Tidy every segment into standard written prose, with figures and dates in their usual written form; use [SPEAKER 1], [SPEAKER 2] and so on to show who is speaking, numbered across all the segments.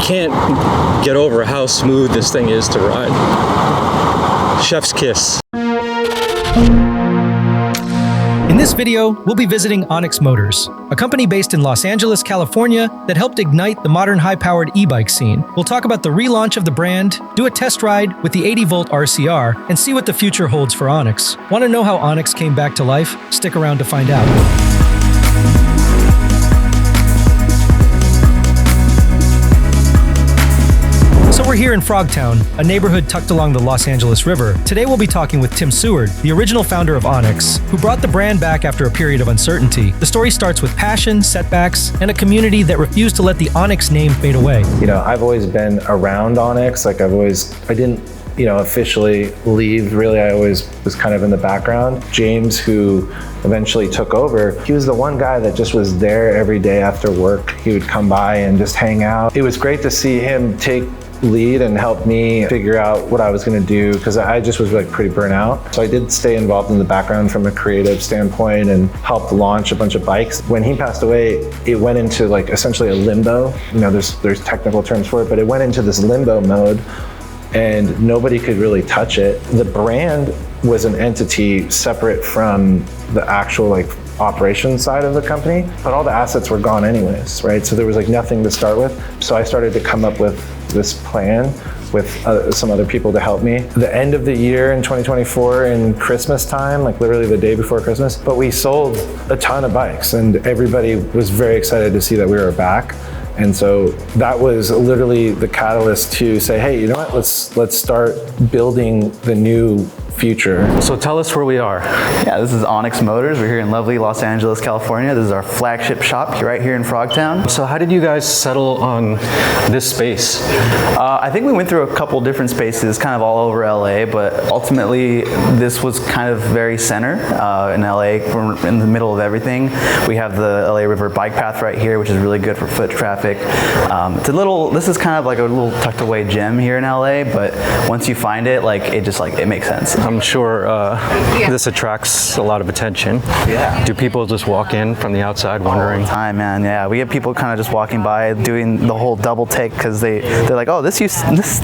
[SPEAKER 1] can't get over how smooth this thing is to ride. Chef's kiss.
[SPEAKER 2] In this video, we'll be visiting Onyx Motors, a company based in Los Angeles, California that helped ignite the modern high-powered e-bike scene. We'll talk about the relaunch of the brand, do a test ride with the 80V RCR, and see what the future holds for Onyx. Want to know how Onyx came back to life? Stick around to find out. So we're here in Frogtown, a neighborhood tucked along the Los Angeles River. Today we'll be talking with Tim Seward, the original founder of Onyx, who brought the brand back after a period of uncertainty. The story starts with passion, setbacks, and a community that refused to let the Onyx name fade away.
[SPEAKER 3] You know, I've always been around Onyx. Like I didn't, officially leave. Really, I always was kind of in the background. James, who eventually took over, he was the one guy that just was there every day after work. He would come by and just hang out. It was great to see him take lead and help me figure out what I was going to do, because I just was like pretty burnt out. So I did stay involved in the background from a creative standpoint and helped launch a bunch of bikes. When he passed away, it went into like essentially a limbo. There's technical terms for it, but it went into this limbo mode and nobody could really touch it. The brand was an entity separate from the actual operations side of the company, but all the assets were gone anyways, right? So there was nothing to start with. So I started to come up with this plan with some other people to help me. The end of the year in 2024, in Christmas time, literally the day before Christmas, but we sold a ton of bikes and everybody was very excited to see that we were back. And so that was literally the catalyst to say, hey, you know what, let's start building the new future.
[SPEAKER 1] So tell us where we are.
[SPEAKER 4] Yeah, this is Onyx Motors. We're here in lovely Los Angeles, California. This is our flagship shop right here in Frogtown.
[SPEAKER 1] So how did you guys settle on this space?
[SPEAKER 4] I think we went through a couple different spaces kind of all over LA, but ultimately this was kind of very center in LA. We're in the middle of everything. We have the LA River bike path right here, which is really good for foot traffic. This is kind of like a little tucked away gem here in LA, but once you find it, it makes sense.
[SPEAKER 1] I'm sure this attracts a lot of attention.
[SPEAKER 4] Yeah.
[SPEAKER 1] Do people just walk in from the outside wondering?
[SPEAKER 4] All the time, man. Yeah, we have people kind of just walking by doing the whole double take because they're like, oh, this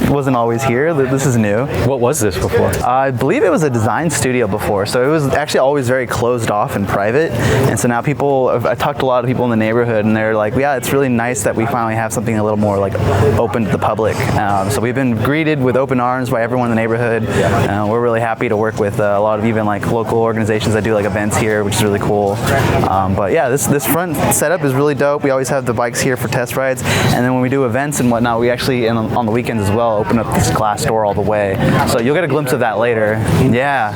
[SPEAKER 4] wasn't always here. This is new.
[SPEAKER 1] What was this before?
[SPEAKER 4] I believe it was a design studio before, so it was actually always very closed off and private. And so now I talked to a lot of people in the neighborhood, and they're like, yeah, it's really nice that we finally have something a little more open to the public. So we've been greeted with open arms by everyone in the neighborhood. We're really happy to work with a lot of even local organizations that do events here, which is really cool. But yeah, this front setup is really dope. We always have the bikes here for test rides, and then when we do events and whatnot, we actually, and on the weekends as well, open up this glass door all the way. So you'll get a glimpse of that later. Yeah,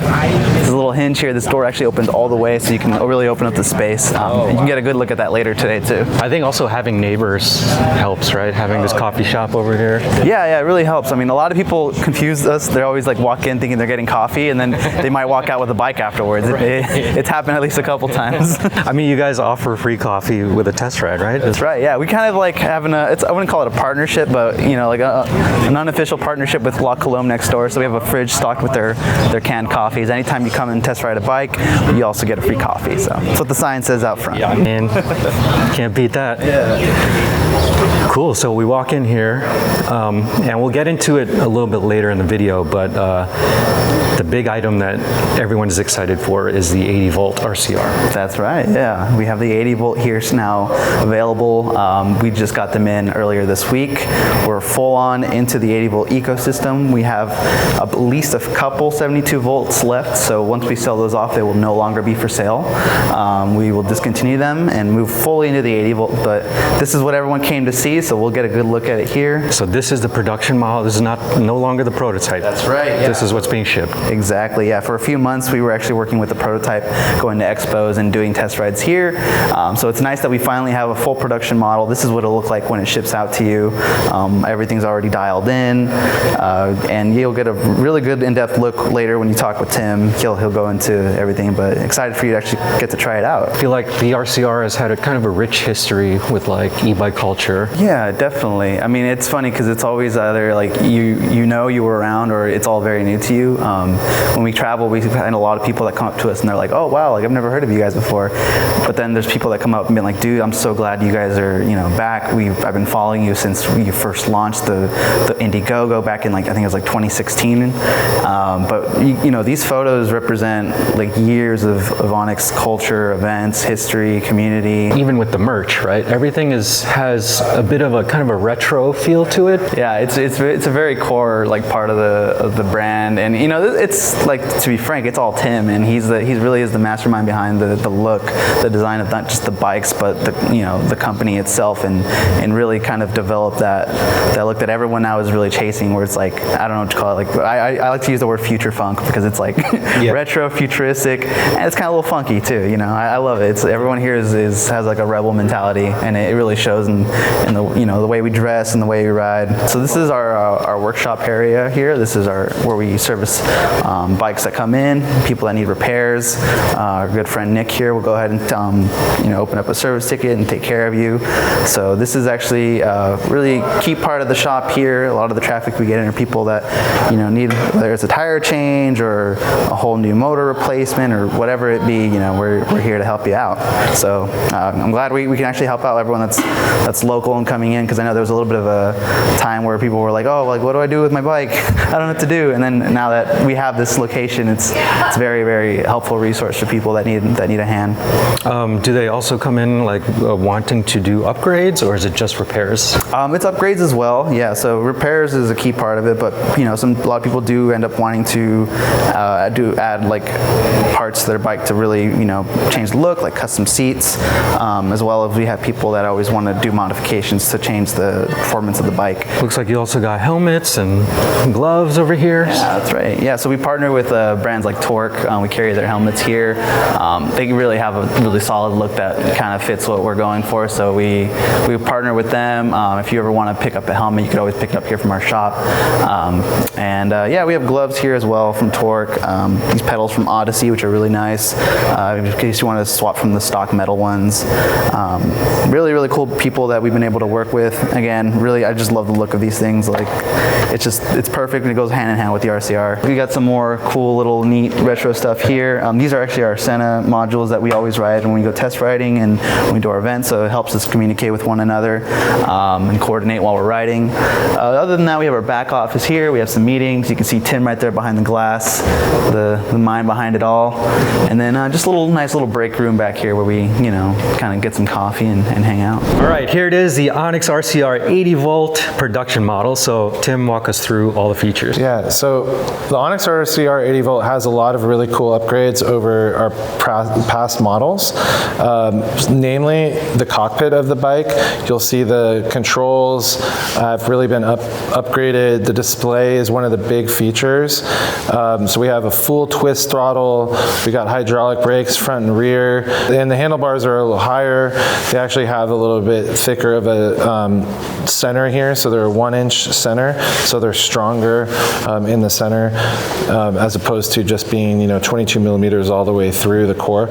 [SPEAKER 4] there's a little hinge here. This door actually opens all the way, so you can really open up the space. You can get a good look at that later today too.
[SPEAKER 1] I think also having neighbors helps, right? Having this coffee shop over here.
[SPEAKER 4] Yeah, it really helps. I mean, a lot of people confuse us. They're always walk in thinking they're getting coffee, and then they might walk out with a bike afterwards. It's happened at least a couple times.
[SPEAKER 1] I mean, you guys offer free coffee with a test ride, right?
[SPEAKER 4] That's right. Yeah, we kind of having I wouldn't call it a partnership, but an unofficial partnership with La Colombe next door. So we have a fridge stocked with their canned coffees. Anytime you come and test ride a bike, you also get a free coffee. So that's what the sign says out front.
[SPEAKER 1] Yeah, man, can't beat that.
[SPEAKER 4] Yeah.
[SPEAKER 1] Cool. So we walk in here, and we'll get into it a little bit later in the video, but the big item that everyone is excited for is the 80V RCR.
[SPEAKER 4] That's right, yeah. We have the 80V here now available. We just got them in earlier this week. We're full on into the 80V ecosystem. We have at least a couple 72 volts left, so once we sell those off, they will no longer be for sale. We will discontinue them and move fully into the 80V, but this is what everyone came to see, so we'll get a good look at it here.
[SPEAKER 1] So this is the production model. This is no longer the prototype.
[SPEAKER 4] That's right, yeah.
[SPEAKER 1] This is what's being shipped.
[SPEAKER 4] Exactly, yeah. For a few months, we were actually working with the prototype, going to expos and doing test rides here. So it's nice that we finally have a full production model. This is what it'll look like when it ships out to you. Everything's already dialed in, and you'll get a really good in-depth look later when you talk with Tim. He'll go into everything, but excited for you to actually get to try it out.
[SPEAKER 1] I feel like the RCR has had a kind of a rich history with like e-bike culture culture.
[SPEAKER 4] Yeah, definitely. I mean, it's funny because it's always either like you know you were around, or it's all very new to you. When we travel, we've had a lot of people that come up to us and they're like, "Oh wow, like I've never heard of you guys before." But then there's people that come up and be like, "Dude, I'm so glad you guys are back. I've been following you since you first launched the Indiegogo back in, like, I think it was like 2016." But these photos represent like years of Onyx culture, events, history, community.
[SPEAKER 1] Even with the merch, right? Everything has a bit of a kind of a retro feel to it.
[SPEAKER 4] Yeah, it's a very core like part of the brand, and it's like, to be frank, it's all Tim, and he really is the mastermind behind the look, the design of not just the bikes, but the company itself, and really kind of developed that look that everyone now is really chasing, where it's like, I don't know what to call it, like I like to use the word future funk because it's like retro, futuristic, and it's kind of a little funky too. I love it. Everyone here has like a rebel mentality, and it really shows in the way we dress and the way we ride. So this is our workshop area here. This is where we service bikes that come in, people that need repairs. Our good friend Nick here will go ahead and open up a service ticket and take care of you. So this is actually a really key part of the shop here. A lot of the traffic we get in are people that need, whether it's a tire change or a whole new motor replacement or whatever it be. We're here to help you out. So I'm glad we can actually help out everyone that's local and coming in, because I know there was a little bit of a time where people were like, "Oh, like what do I do with my bike? I don't know what to do." And then now that we have this location, it's very, very helpful resource for people that need a hand.
[SPEAKER 1] Do they also come in like wanting to do upgrades, or is it just repairs?
[SPEAKER 4] It's upgrades as well. Yeah, so repairs is a key part of it, but a lot of people do end up wanting to add like parts to their bike to really change the look, like custom seats, as well as we have people that always want to do modifications to change the performance of the bike.
[SPEAKER 1] Looks like you also got helmets and gloves over here.
[SPEAKER 4] Yeah, that's right. Yeah, so we partner with brands like Torque. We carry their helmets here. They really have a really solid look that kind of fits what we're going for, so we partner with them. If you ever want to pick up a helmet, you could always pick it up here from our shop. We have gloves here as well from Torque. These pedals from Odyssey, which are really nice, in case you want to swap from the stock metal ones. Really, really cool people that we've been able to work with. Again, really, I just love the look of these things. Like, it's perfect, and it goes hand in hand with the RCR. We got some more cool little neat retro stuff here. These are actually our Senna modules that we always ride when we go test riding and when we do our events, so it helps us communicate with one another and coordinate while we're riding. Other than that, we have our back office here. We have some meetings. You can see Tim right there behind the glass, the mind behind it all. And then just a nice little break room back here where we, kind of get some coffee and hang out.
[SPEAKER 1] All right, here it is, the Onyx RCR 80V production model. So Tim, walk us through all the features.
[SPEAKER 3] Yeah, so the Onyx RCR 80V has a lot of really cool upgrades over our past models, namely the cockpit of the bike. You'll see the controls have really been upgraded. The display is one of the big features. So we have a full twist throttle. We got hydraulic brakes front and rear, and the handlebars are a little higher. They actually have a little bit thicker of a center here, so they're a 1-inch center, so they're stronger in the center as opposed to just being 22 millimeters all the way through the core.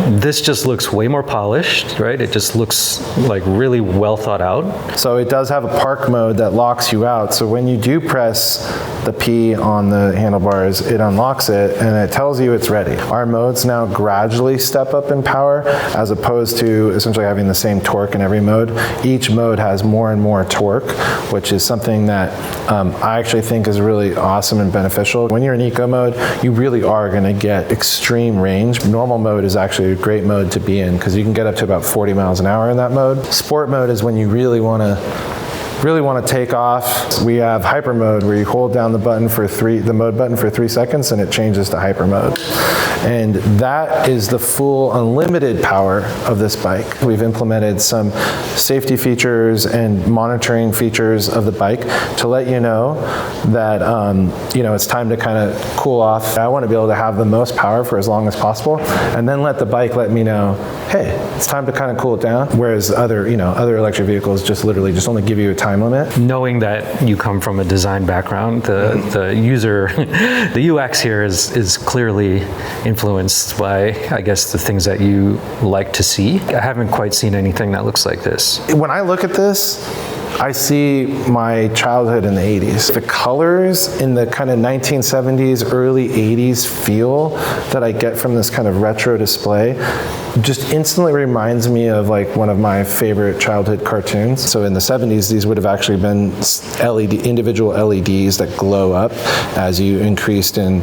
[SPEAKER 1] This just looks way more polished, right? It just looks like really well thought out.
[SPEAKER 3] So it does have a park mode that locks you out. So when you do press the P on the handlebars, it unlocks it and it tells you it's ready. Our modes now gradually step up in power as opposed to essentially having the same torque in every mode. Each mode has more and more torque, which is something that I actually think is really awesome and beneficial. When you're in eco mode, you really are going to get extreme range. Normal mode is actually a great mode to be in because you can get up to about 40 miles an hour in that mode. Sport mode is when you really want to take off. We have hyper mode where you hold down the mode button for 3 seconds and it changes to hyper mode. And that is the full unlimited power of this bike. We've implemented some safety features and monitoring features of the bike to let you know that it's time to kind of cool off. I want to be able to have the most power for as long as possible and then let the bike let me know, hey, it's time to kind of cool it down. Whereas other electric vehicles just literally only give you a time limit.
[SPEAKER 1] Knowing that you come from a design background, the user, the UX here is clearly influenced by, I guess, the things that you like to see. I haven't quite seen anything that looks like this.
[SPEAKER 3] When I look at this, I see my childhood in the 80s. The colors in the kind of 1970s, early 80s feel that I get from this kind of retro display just instantly reminds me of like one of my favorite childhood cartoons. So in the 70s, these would have actually been individual LEDs that glow up as you increased in,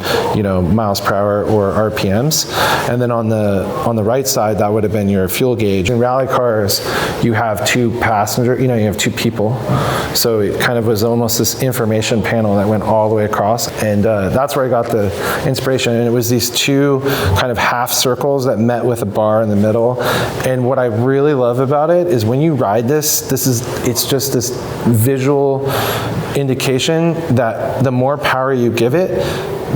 [SPEAKER 3] miles per hour or RPMs. And then on the right side, that would have been your fuel gauge. In rally cars, you have two passenger, you have two people. So it kind of was almost this information panel that went all the way across. And that's where I got the inspiration. And it was these two kind of half circles that met with a bar in the middle. And what I really love about it is when you ride this, it's just this visual indication that the more power you give it,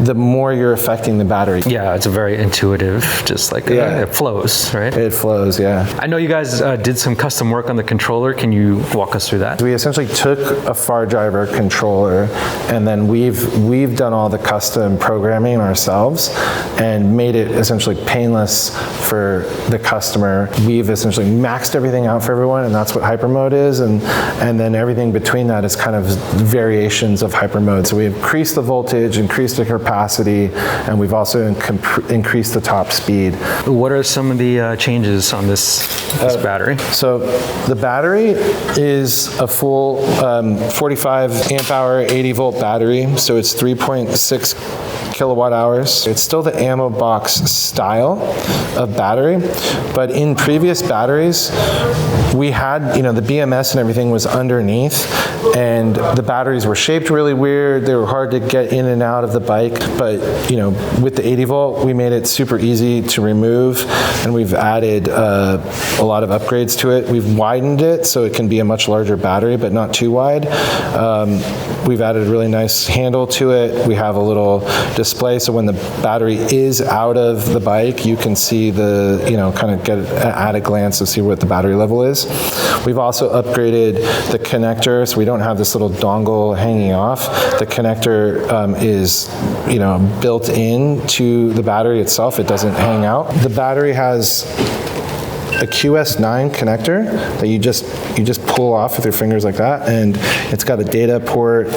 [SPEAKER 3] the more you're affecting the battery.
[SPEAKER 1] Yeah, it's a very intuitive, just like it flows, right?
[SPEAKER 3] It flows, yeah.
[SPEAKER 1] I know you guys did some custom work on the controller. Can you walk us through that?
[SPEAKER 3] We essentially took a Far Driver controller, and then we've done all the custom programming ourselves and made it essentially painless for the customer. We've essentially maxed everything out for everyone, and that's what hyper mode is, and then everything between that is kind of variations of hyper mode. So we increased the voltage, increased the capacity, and we've also increased the top speed.
[SPEAKER 1] What are some of the changes on this battery?
[SPEAKER 3] So the battery is a full 45 amp hour 80 volt battery, so it's 3.6 kilowatt hours. It's still the ammo box style of battery, but in previous batteries we had, the BMS and everything was underneath, and the batteries were shaped really weird. They were hard to get in and out of the bike, but with the 80 volt, we made it super easy to remove, and we've added a lot of upgrades to it. We've widened it so it can be a much larger battery, but not too wide. We've added a really nice handle to it. We have a little display, so when the battery is out of the bike, you can see the, kind of get at a glance to see what the battery level is. We've also upgraded the connector, so we don't have this little dongle hanging off. The connector is, built into the battery itself. It doesn't hang out. The battery has a QS9 connector that you just pull off with your fingers like that, and it's got a data port,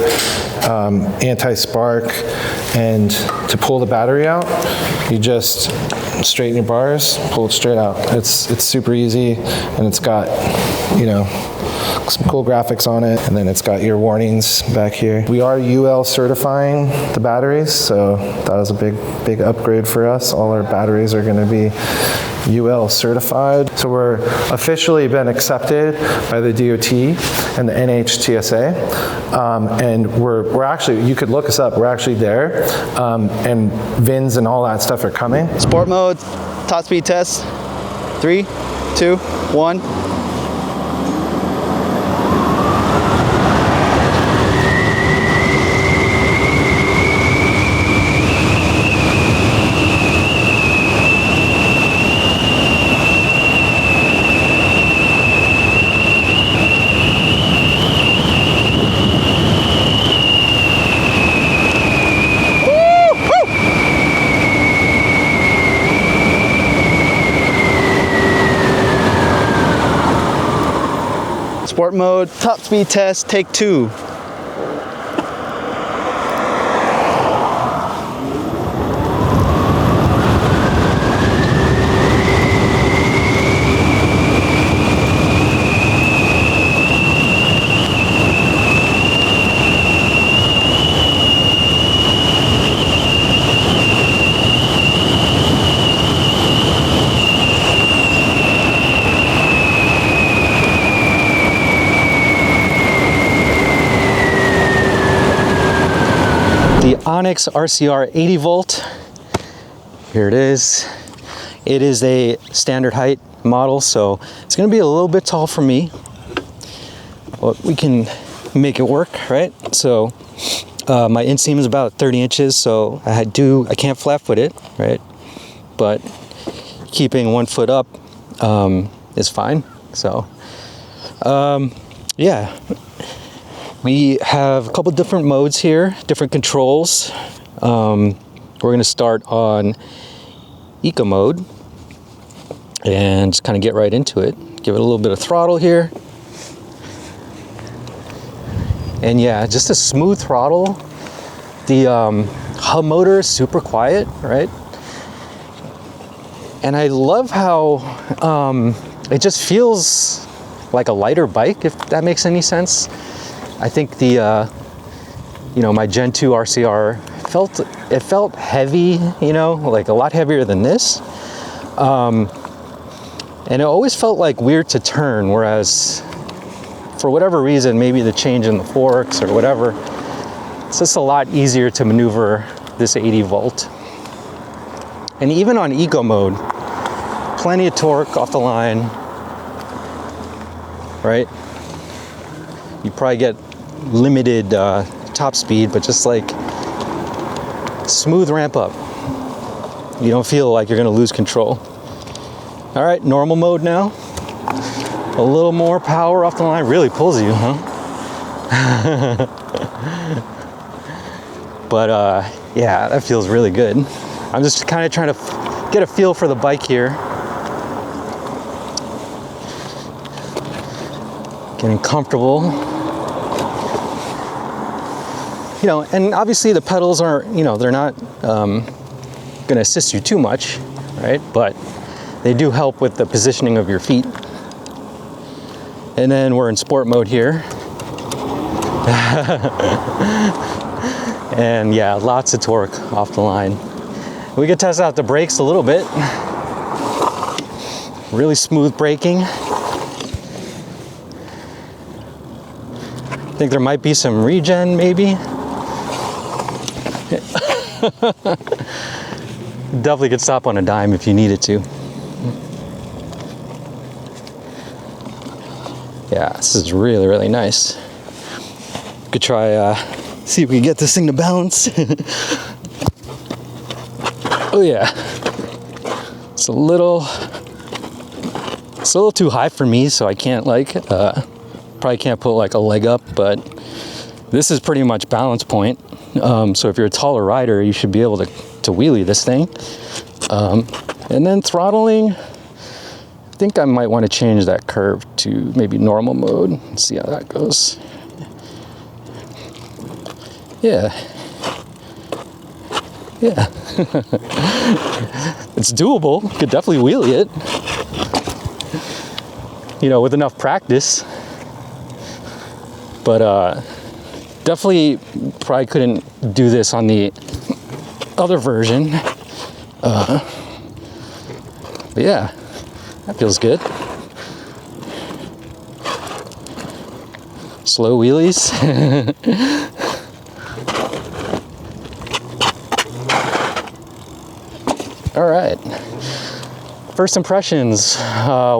[SPEAKER 3] anti-spark, and to pull the battery out, you just straighten your bars, pull it straight out. It's super easy, and it's got, some cool graphics on it, and then it's got your warnings back here. We are UL certifying the batteries, so that was a big upgrade for us. All our batteries are going to be UL certified. So we're officially been accepted by the DOT and the NHTSA, and we're actually, you could look us up, we're actually there, and VINs and all that stuff are coming.
[SPEAKER 4] Sport mode, top speed test. 3, 2, 1. Sport mode, top speed test, take 2.
[SPEAKER 1] The Onyx RCR 80 volt. Here it is. It is a standard height model, so it's going to be a little bit tall for me, but we can make it work, right? So my inseam is about 30 inches, so I can't flat foot it, right? But keeping 1 foot up is fine. So yeah. We have a couple different modes here, different controls. We're gonna start on Eco mode and just kind of get right into it. Give it a little bit of throttle here. And yeah, just a smooth throttle. The hub motor is super quiet, right? And I love how it just feels like a lighter bike, if that makes any sense. I think the, my Gen 2 RCR felt heavy, like a lot heavier than this. And it always felt like weird to turn, whereas for whatever reason, maybe the change in the forks or whatever, it's just a lot easier to maneuver this 80 volt. And even on Eco mode, plenty of torque off the line, right? You probably get limited top speed, but just like smooth ramp up. You don't feel like you're gonna lose control. All right, normal mode now. A little more power off the line, really pulls you, huh? But yeah, that feels really good. I'm just kind of trying to get a feel for the bike here. Getting comfortable. And obviously the pedals are, they're not gonna assist you too much, right? But they do help with the positioning of your feet. And then we're in sport mode here. And yeah, lots of torque off the line. We could test out the brakes a little bit. Really smooth braking. I think there might be some regen, maybe. Definitely could stop on a dime if you needed to. Yeah, this is really, really nice. Could try, see if we can get this thing to balance. Oh yeah. It's a little too high for me, so I can't probably can't put like a leg up, but this is pretty much balance point. So if you're a taller rider, you should be able to wheelie this thing. And then throttling, I think I might want to change that curve to maybe normal mode and see how that goes. Yeah. It's doable. Could definitely wheelie it. With enough practice. But definitely probably couldn't do this on the other version. But yeah, that feels good. Slow wheelies. All right. First impressions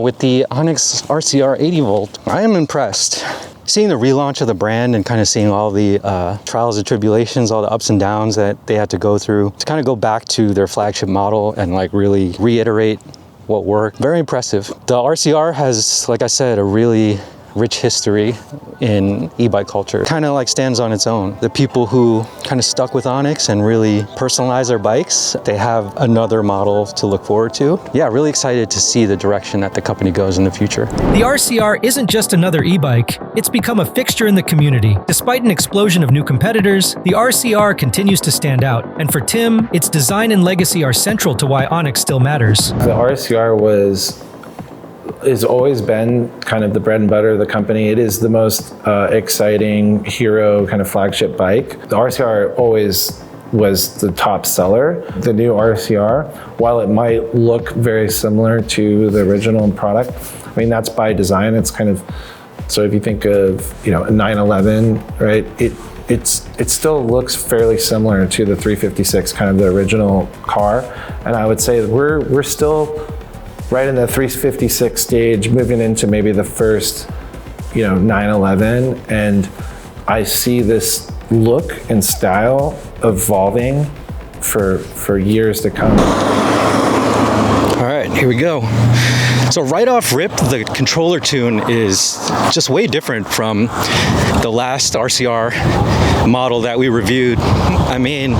[SPEAKER 1] with the Onyx RCR 80 volt. I am impressed. Seeing the relaunch of the brand and kind of seeing all the trials and tribulations, all the ups and downs that they had to go through to kind of go back to their flagship model and like really reiterate what worked. Very impressive. The RCR has, like I said, a really rich history in e-bike culture. Kind of like stands on its own. The people who kind of stuck with Onyx and really personalize their bikes, they have another model to look forward to. Yeah, really excited to see the direction that the company goes in the future.
[SPEAKER 2] The RCR isn't just another e-bike, it's become a fixture in the community. Despite an explosion of new competitors, the RCR continues to stand out. And for Tim, its design and legacy are central to why Onyx still matters.
[SPEAKER 3] The RCR has always been kind of the bread and butter of the company. It is the most exciting hero kind of flagship bike. The RCR always was the top seller. The new RCR, while it might look very similar to the original product, I mean, that's by design. It's kind of, so if you think of, a 911, right? It still looks fairly similar to the 356, kind of the original car. And I would say we're still right in the 356 stage, moving into maybe the first, 911. And I see this look and style evolving for years to come.
[SPEAKER 1] All right, here we go. So right off rip, the controller tune is just way different from the last RCR model that we reviewed. I mean,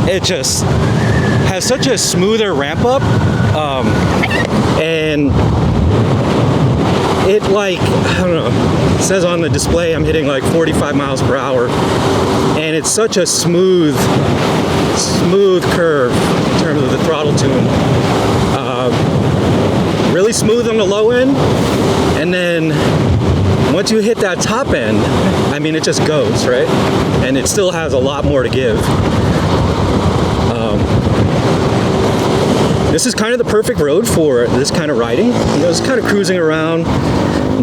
[SPEAKER 1] it just has such a smoother ramp up, and it, like, I don't know, it says on the display I'm hitting like 45 miles per hour, and it's such a smooth curve in terms of the throttle tune. Really smooth on the low end, and then once you hit that top end, I mean, it just goes, right? And it still has a lot more to give. This is kind of the perfect road for this kind of riding. You know, it's kind of cruising around,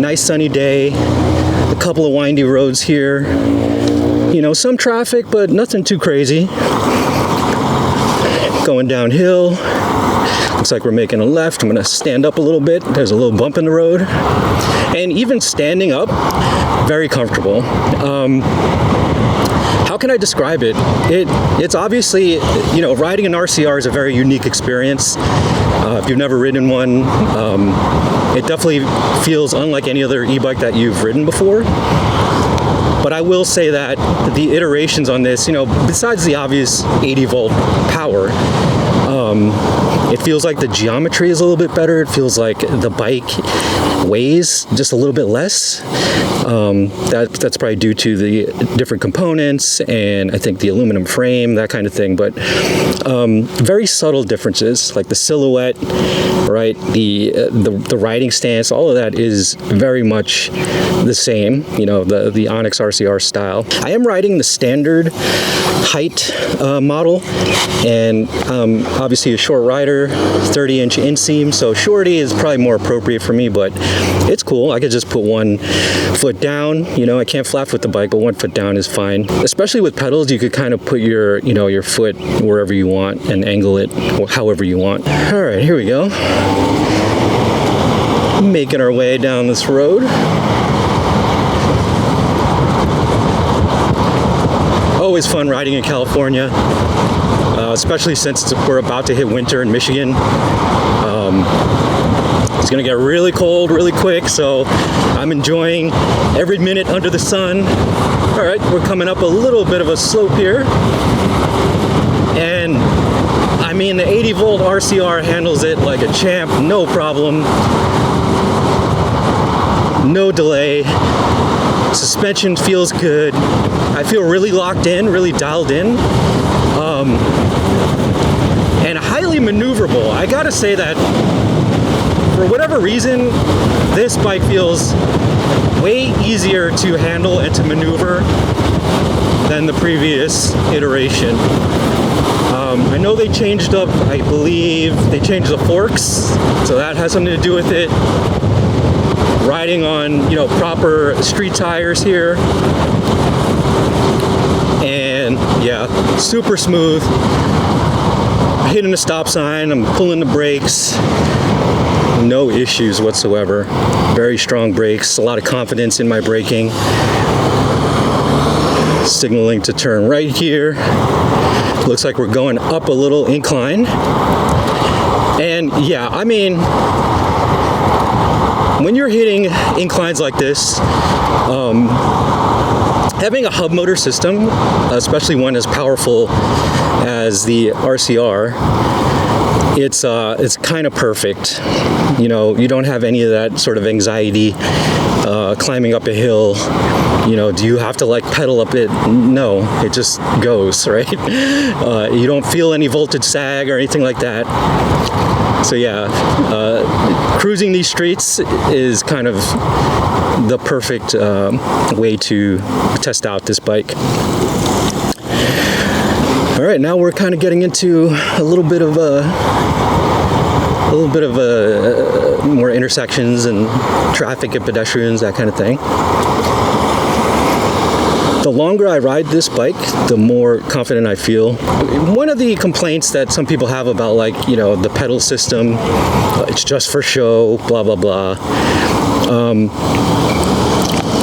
[SPEAKER 1] nice sunny day, a couple of windy roads here. You know, some traffic, but nothing too crazy. Going downhill. Looks like we're making a left. I'm gonna stand up a little bit. There's a little bump in the road. And even standing up, very comfortable. How can I describe it? It's obviously, you know, riding an RCR is a very unique experience. If you've never ridden one, it definitely feels unlike any other e-bike that you've ridden before. But I will say that the iterations on this, you know, besides the obvious 80 volt power, it feels like the geometry is a little bit better. It feels like the bike weighs just a little bit less. That's probably due to the different components and I think the aluminum frame, that kind of thing. But very subtle differences, like the silhouette, right? The riding stance, all of that is very much the same. You know, the Onyx RCR style. I am riding the standard height model, and obviously a short rider, 30-inch inseam, so shorty is probably more appropriate for me, but it's cool. I could just put one foot down. You know, I can't flat foot the bike, but 1 foot down is fine. Especially with pedals, you could kind of put your, you know, your foot wherever you want and angle it however you want. All right, here we go. Making our way down this road. Always fun riding in California, especially since we're about to hit winter in Michigan. It's gonna get really cold really quick, so I'm enjoying every minute under the sun. All right, we're coming up a little bit of a slope here. And I mean, the 80 volt RCR handles it like a champ, no problem. No delay. Suspension feels good. I feel really locked in, really dialed in. And highly maneuverable. I gotta say that for whatever reason, this bike feels way easier to handle and to maneuver than the previous iteration. I know they changed up, I believe, they changed the forks, so that has something to do with it. Riding on, you know, proper street tires here. And yeah, super smooth. Hitting the stop sign, I'm pulling the brakes. No issues whatsoever. Very strong brakes, a lot of confidence in my braking. Signaling to turn right here. Looks like we're going up a little incline. And yeah, I mean, when you're hitting inclines like this, having a hub motor system, especially one as powerful as the RCR, it's kind of perfect. You know, you don't have any of that sort of anxiety climbing up a hill. You know, do you have to like pedal up it? No, it just goes, right? You don't feel any voltage sag or anything like that. So yeah, cruising these streets is kind of the perfect way to test out this bike. All right, now we're kind of getting into a little bit of more intersections and traffic and pedestrians, that kind of thing. The longer I ride this bike, the more confident I feel. One of the complaints that some people have about, like, you know, the pedal system, it's just for show, blah, blah, blah.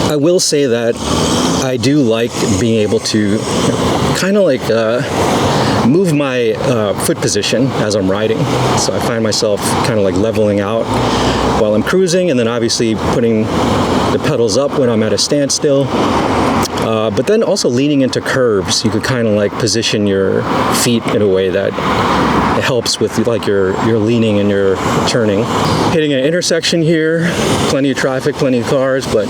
[SPEAKER 1] I will say that I do like being able to kind of like move my foot position as I'm riding. So I find myself kind of like leveling out while I'm cruising, and then obviously putting the pedals up when I'm at a standstill. But then also leaning into curves, you could kind of like position your feet in a way that it helps with like your leaning and your turning. Hitting an intersection here, plenty of traffic, plenty of cars, but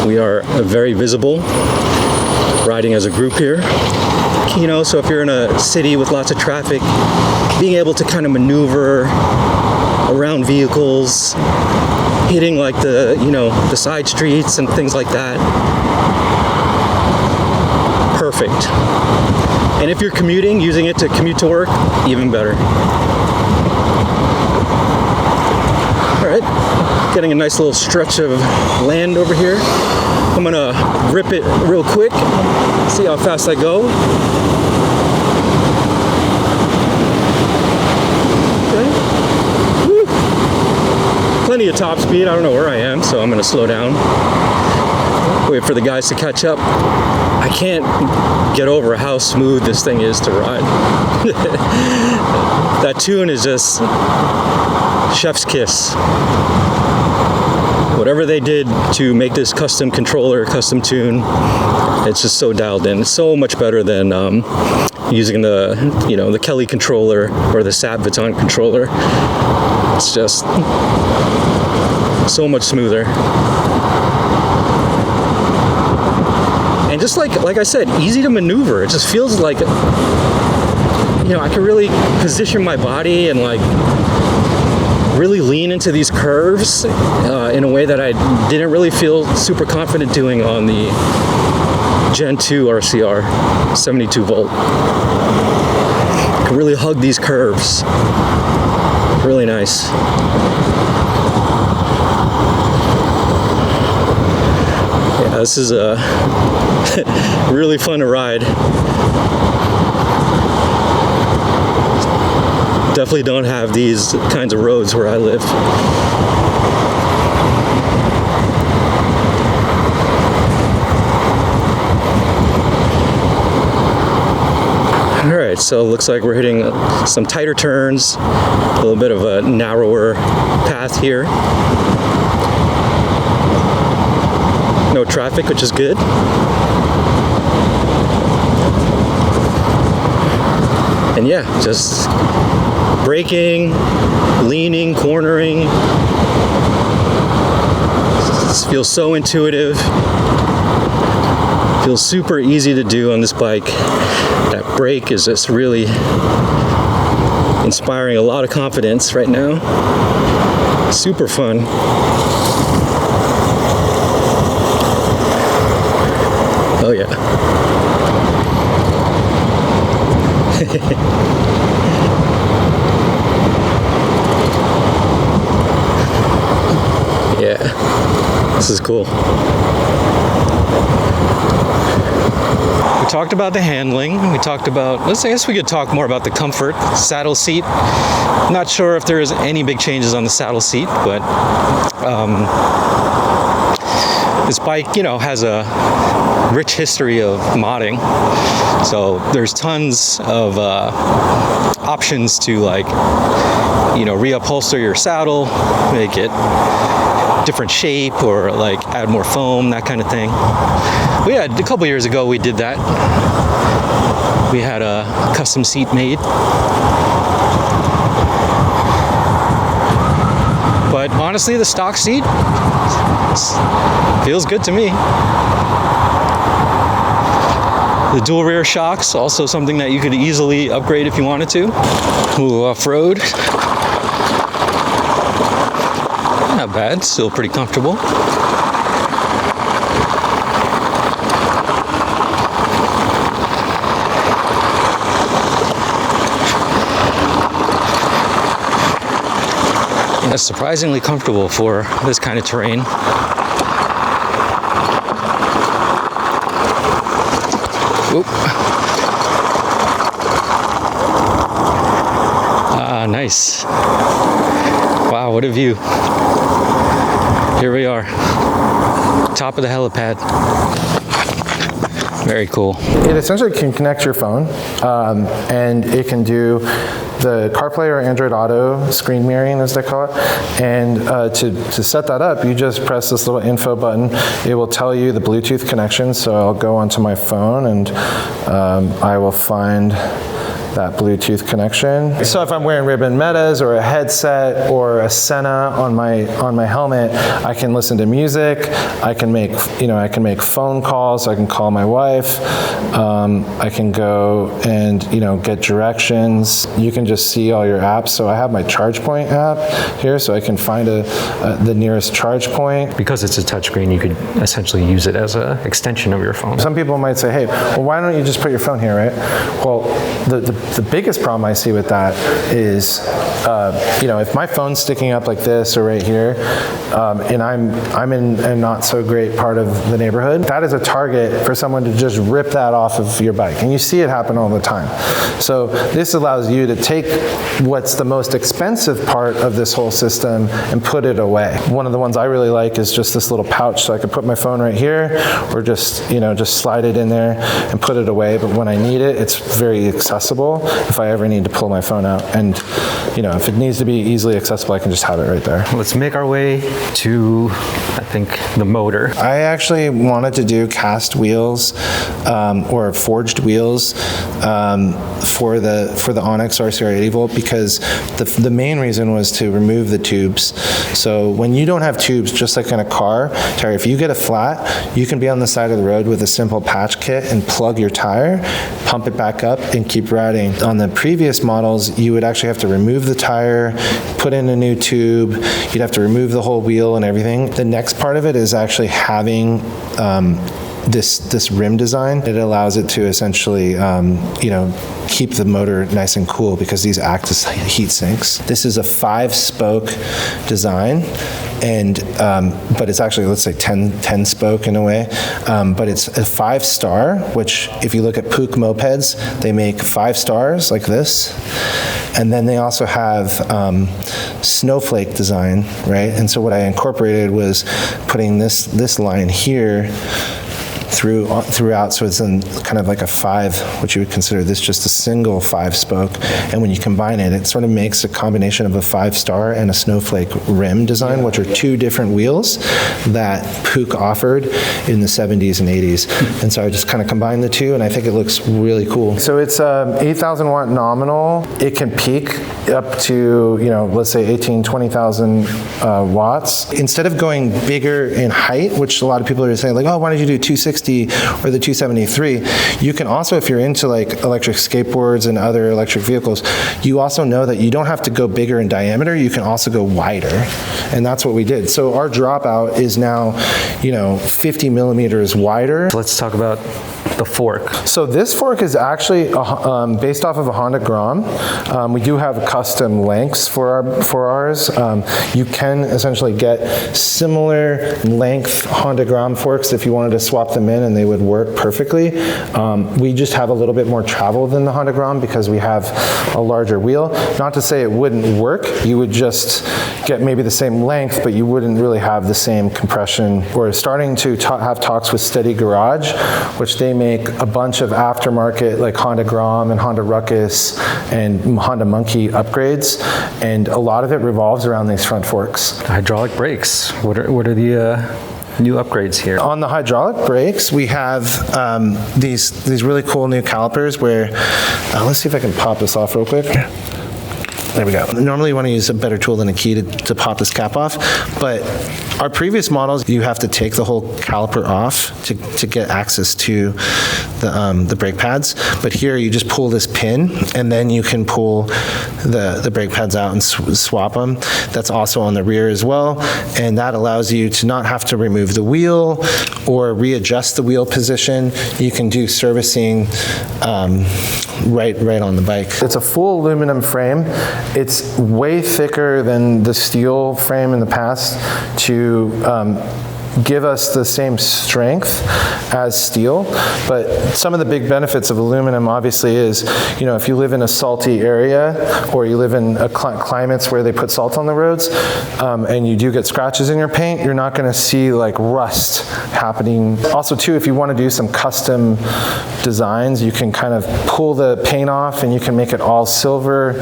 [SPEAKER 1] we are very visible riding as a group here. You know, so if you're in a city with lots of traffic, being able to kind of maneuver around vehicles, hitting like the, you know, the side streets and things like that. Perfect. And if you're commuting, using it to commute to work, even better. All right, getting a nice little stretch of land over here. I'm gonna rip it real quick, see how fast I go. Okay. Woo. Plenty of top speed, I don't know where I am, so I'm gonna slow down. Wait for the guys to catch up. I can't get over how smooth this thing is to ride. That tune is just chef's kiss. Whatever they did to make this custom controller, custom tune, it's just so dialed in. It's so much better than using the, you know, the Kelly controller or the Sat Vuitton controller. It's just so much smoother. And just like I said, easy to maneuver. It just feels like, you know, I can really position my body and like really lean into these curves in a way that I didn't really feel super confident doing on the Gen 2 RCR 72 volt. I can really hug these curves. Really nice. Yeah, this is really fun to ride. Definitely don't have these kinds of roads where I live. All right, so it looks like we're hitting some tighter turns, a little bit of a narrower path here. No traffic, which is good. And yeah, just braking, leaning, cornering. This feels so intuitive. Feels super easy to do on this bike. That brake is just really inspiring a lot of confidence right now. Super fun. Oh yeah. Yeah, this is cool. We talked about the handling. We talked about, I guess we could talk more about the comfort. Saddle seat. Not sure if there is any big changes on the saddle seat, but this bike, you know, has a rich history of modding. So there's tons of options to, like, you know, reupholster your saddle, make it different shape, or like add more foam, that kind of thing. We had a couple years ago we did that. We had a custom seat made. But honestly, the stock seat feels good to me. The dual rear shocks, also something that you could easily upgrade if you wanted to. Ooh, off-road. Not bad, still pretty comfortable. Yeah, surprisingly comfortable for this kind of terrain. Oop. Ah, nice. Wow, what a view. Here we are, top of the helipad. Very cool.
[SPEAKER 3] It essentially can connect your phone, and it can do the CarPlay or Android Auto screen mirroring, as they call it. And to set that up, you just press this little info button. It will tell you the Bluetooth connection. So I'll go onto my phone and I will find that Bluetooth connection. So if I'm wearing ribbon Metas or a headset or a Senna on my helmet, I can listen to music. I can make phone calls. I can call my wife. I can go and get directions. You can just see all your apps. So I have my ChargePoint app here, so I can find the nearest charge point.
[SPEAKER 1] Because it's a touchscreen, you could essentially use it as an extension of your phone.
[SPEAKER 3] Some people might say, hey, well, why don't you just put your phone here, right? Well, the biggest problem I see with that is, if my phone's sticking up like this or right here, and I'm in a not so great part of the neighborhood, that is a target for someone to just rip that off of your bike. And you see it happen all the time. So this allows you to take what's the most expensive part of this whole system and put it away. One of the ones I really like is just this little pouch, so I could put my phone right here, or just slide it in there and put it away. But when I need it, it's very accessible if I ever need to pull my phone out. And if it needs to be easily accessible, I can just have it right there.
[SPEAKER 1] Let's make our way to, I think, the motor.
[SPEAKER 3] I actually wanted to do cast wheels or forged wheels for the Onyx RCR 80V, because the main reason was to remove the tubes. So when you don't have tubes, just like in a car tire, if you get a flat, you can be on the side of the road with a simple patch kit and plug your tire, pump it back up, and keep riding. On the previous models, you would actually have to remove the tire, put in a new tube, you'd have to remove the whole wheel and everything. The next part of it is actually having this rim design. It allows it to essentially, keep the motor nice and cool, because these act as heat sinks. This is a 5-spoke design, and but it's actually, let's say 10 spoke in a way, but it's a 5-star, which if you look at Puch mopeds, they make 5 stars like this. And then they also have snowflake design, right? And so what I incorporated was putting this line here throughout, so it's in kind of like a 5, what you would consider this just a single 5-spoke. And when you combine it, it sort of makes a combination of a 5-star and a snowflake rim design, which are 2 different wheels that Puch offered in the 70s and 80s. And so I just kind of combined the two, and I think it looks really cool. So it's 8,000 watt nominal. It can peak up to, let's say 20,000 watts. Instead of going bigger in height, which a lot of people are saying, like, oh, why don't you do 260 or the 273, you can also, if you're into like electric skateboards and other electric vehicles, you also know that you don't have to go bigger in diameter, you can also go wider. And that's what we did. So our dropout is now, 50 millimeters wider.
[SPEAKER 1] Let's talk about the fork.
[SPEAKER 3] So this fork is actually based off of a Honda Grom. We do have custom lengths for ours. You can essentially get similar length Honda Grom forks if you wanted to swap them in, and they would work perfectly. We just have a little bit more travel than the Honda Grom because we have a larger wheel. Not to say it wouldn't work. You would just get maybe the same length, but you wouldn't really have the same compression. We're starting to have talks with Steady Garage, which they make a bunch of aftermarket like Honda Grom and Honda Ruckus and Honda Monkey upgrades, and a lot of it revolves around these front forks.
[SPEAKER 1] Hydraulic brakes. What are the new upgrades here?
[SPEAKER 3] On the hydraulic brakes, we have these really cool new calipers where, let's see if I can pop this off real quick. There we go. Normally you want to use a better tool than a key to pop this cap off, but our previous models, you have to take the whole caliper off to get access to the brake pads. But here you just pull this pin, and then you can pull the brake pads out and swap them. That's also on the rear as well, and that allows you to not have to remove the wheel or readjust the wheel position. You can do servicing right on the bike. It's a full aluminum frame. It's way thicker than the steel frame in the past to give us the same strength as steel, but some of the big benefits of aluminum obviously is, you know, if you live in a salty area or you live in climates where they put salt on the roads, and you do get scratches in your paint, you're not going to see like rust happening. Also too, if you want to do some custom designs, you can kind of pull the paint off and you can make it all silver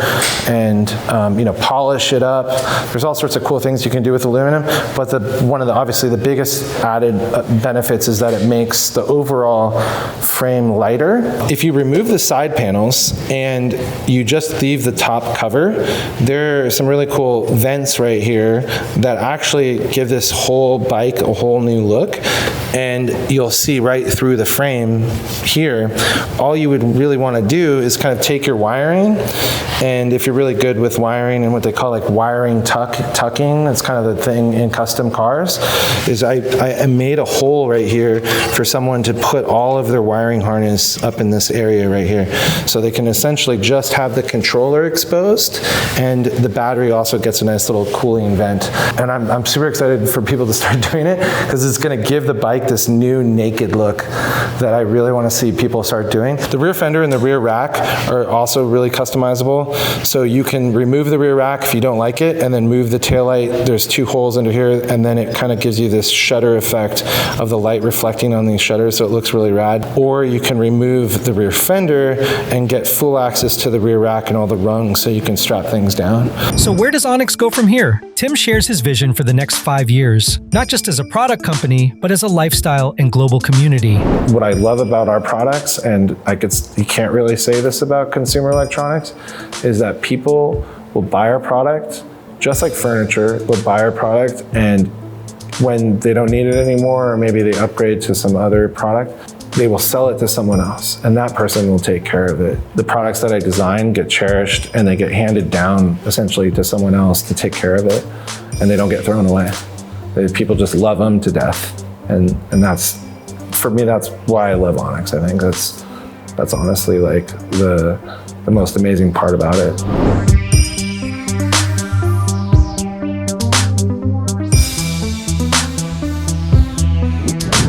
[SPEAKER 3] and you know, polish it up. There's all sorts of cool things you can do with aluminum, but one of the obviously the biggest added benefits is that it makes the overall frame lighter. If you remove the side panels and you just leave the top cover, there are some really cool vents right here that actually give this whole bike a whole new look, and you'll see right through the frame here. All you would really want to do is kind of take your wiring, and if you're really good with wiring and what they call like wiring tucking, that's kind of the thing in custom cars, is I made a hole right here for someone to put all of their wiring harness up in this area right here. So they can essentially just have the controller exposed, and the battery also gets a nice little cooling vent. And I'm super excited for people to start doing it, because it's going to give the bike this new naked look that I really want to see people start doing. The rear fender and the rear rack are also really customizable. So you can remove the rear rack if you don't like it, and then move the taillight. There's two holes under here, and then it kind of gives you this shutter effect of the light reflecting on these shutters, so it looks really rad. Or you can remove the rear fender and get full access to the rear rack and all the rungs, so you can strap things down.
[SPEAKER 2] So where does Onyx go from here? Tim shares his vision for the next 5 years, not just as a product company, but as a lifestyle and global community.
[SPEAKER 3] What I love about our products, and you can't really say this about consumer electronics, is that people will buy our product, just like furniture, will buy our product, and when they don't need it anymore, or maybe they upgrade to some other product, they will sell it to someone else, and that person will take care of it. The products that I design get cherished, and they get handed down essentially to someone else to take care of it, and they don't get thrown away. People just love them to death, and that's, for me, that's why I love Onyx. I think that's honestly like the most amazing part about it.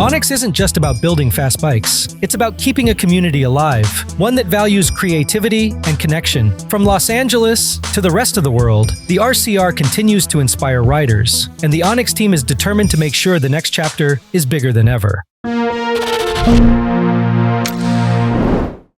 [SPEAKER 2] Onyx isn't just about building fast bikes. It's about keeping a community alive, one that values creativity and connection. From Los Angeles to the rest of the world, the RCR continues to inspire riders, and the Onyx team is determined to make sure the next chapter is bigger than ever.